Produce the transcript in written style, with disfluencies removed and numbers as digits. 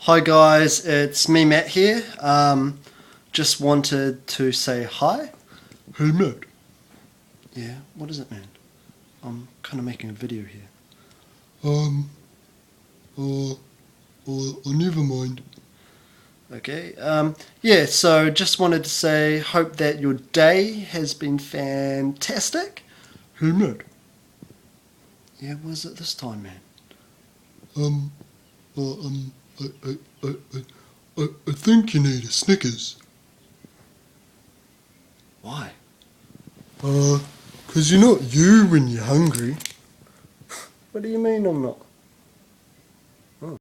Hi guys, it's me Matt here. Just wanted to say hi. Hey Matt. Yeah, what is it, man? I'm kind of making a video here. Never mind. Okay, yeah, so just wanted to say, hope that your day has been fantastic. Hey Matt. Yeah, what is it this time, man? I think you need a Snickers. Why? 'Cause you're not you when you're hungry. What do you mean I'm not?